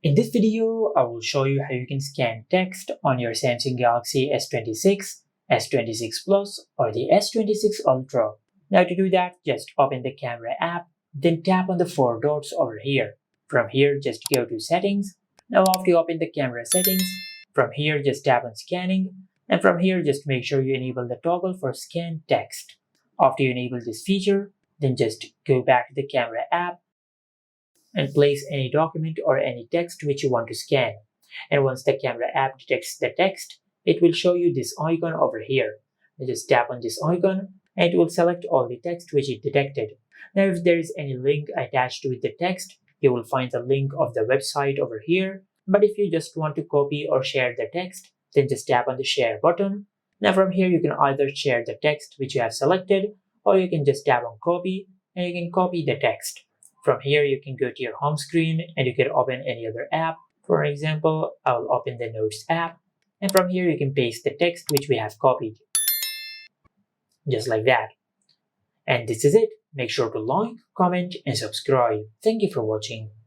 In this video, I will show you how you can scan text on your Samsung Galaxy S26, S26 Plus, or the S26 Ultra. Now to do that, just open the camera app, then tap on the four dots over here. From here, just go to Settings. Now after you open the camera settings, from here just tap on Scanning, and from here just make sure you enable the toggle for Scan Text. After you enable this feature, then just go back to the camera app and place any document or any text which you want to scan. And once the camera app detects the text, it will show you this icon over here. You just tap on this icon and it will select all the text which it detected. Now if there is any link attached with the text, you will find the link of the website over here. But if you just want to copy or share the text, then just tap on the share button. Now from here you can either share the text which you have selected, or you can just tap on copy and you can copy the text. From here, you can go to your home screen and you can open any other app. For example, I'll open the Notes app. And from here, you can paste the text which we have copied. Just like that. And this is it. Make sure to like, comment, and subscribe. Thank you for watching.